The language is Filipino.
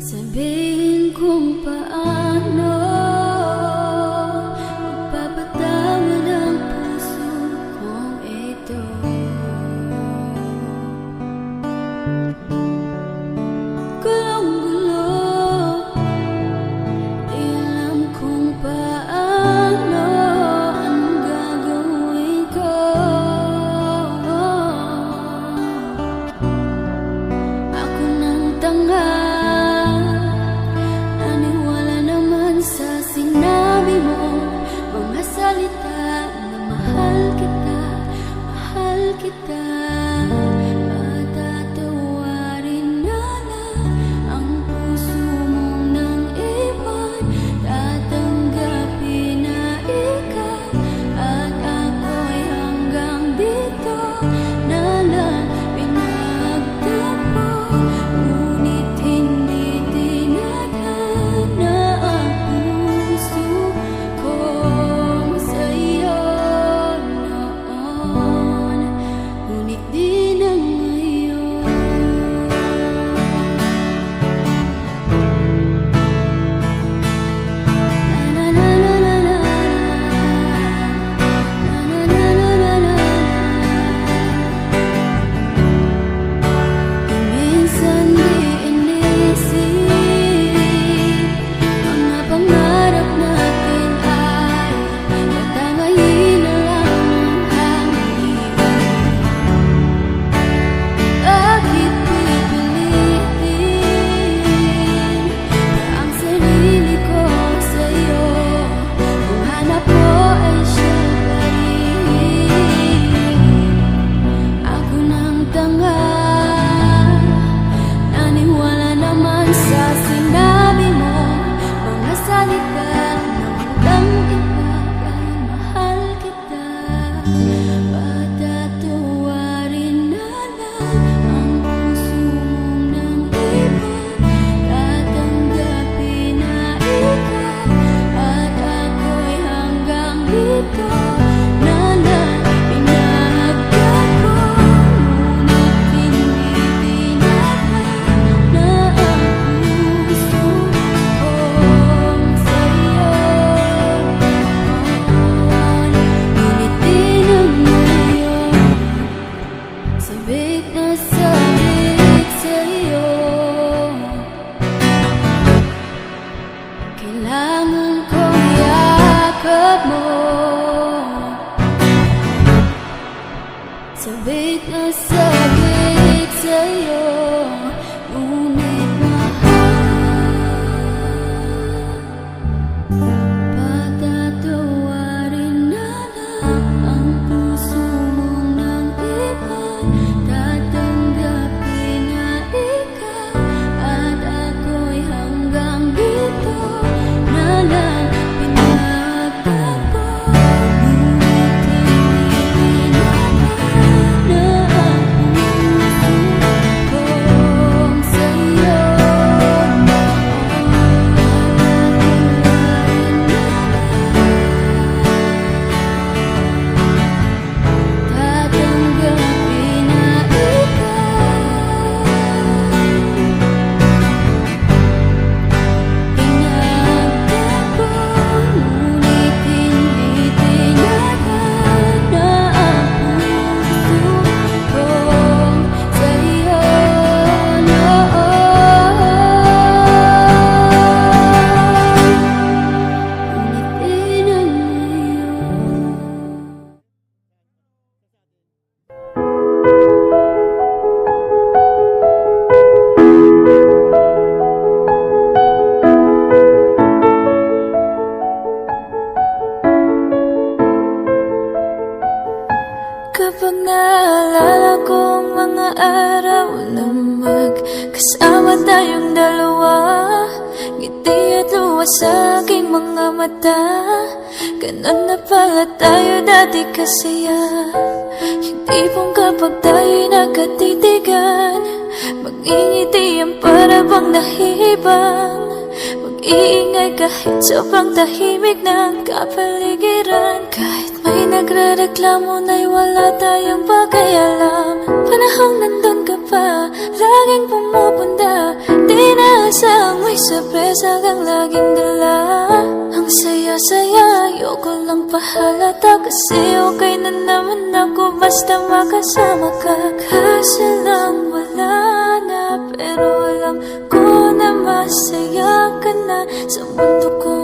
Sabihin kung paano magpapatawan ang puso kong ito. Gulong-gulo, di alam kung paano ang gagawin ko. Ako nang tanga, sinabi mo mga salita na mahal kita, mahal kita. Patatawarin na lang ang puso mong nang iwan. Tatanggapin na ikaw at ako'y hanggang dito na lang pinagtagpo. Ngunit hindi tinadhana ang puso kong sa'yo noon, ngunit di na ngayon. Na na na na na, na na na na na. Minsan di inisip mga pangarap natin ay tatangayin na lang ang hangin. Bakit pipilitin na ang sarili ko sa'yo kung hanap mo ay siya pa rin? Ako nang tanga, naniwala naman sa sinabi mo mga salita na walang iba dahil mahal kita. Patatawarin na lang ang puso mong nang iwan. Tatanggapin na ikaw at ako'y hanggang dito na lang pinagtagpo. Ngunit hindi tinadhana ang puso kong sa'yo noon, ngunit di na ngayon. Sabik na sabik sa'yo, kailangan kong yakap mo. Sabik na sabik sa'yo, ngunit mahal. Patatawarin na lang ang puso mong nang iwan. Tatanggapin na ikaw at ako'y hanggang dito na lang pinagtagpo. Ngunit hindi tinadhana ang puso kong sa'yo tatanggapin na ikaw. Pinagtagpo, ngunit hindi tinadhana ang puso kong sa'yo noon, ngunit di na ngayon. Kapag naalala ko ang mga araw na magkasama tayong dalawa, ngiti at luha sa aking mga mata. Ganun na pala tayo dati kasaya. Yung tipong kapag tayo'y nagkatitigan, magingiti ang para bang walang nahibang mag-iingay kahit sobrang tahimik ng kapaligiran. Kahit may nagrereklamo na'y wala tayong pakialam. Panahong nandun ka pa, laging pumupunta, di naasang may sorpresa kang laging dala. Ang saya-saya, ayoko lang pahalata, kasi okay na naman ako basta makasama ka. Kasi lang wala na, pero alam ko na masaya ka na sa mundo ko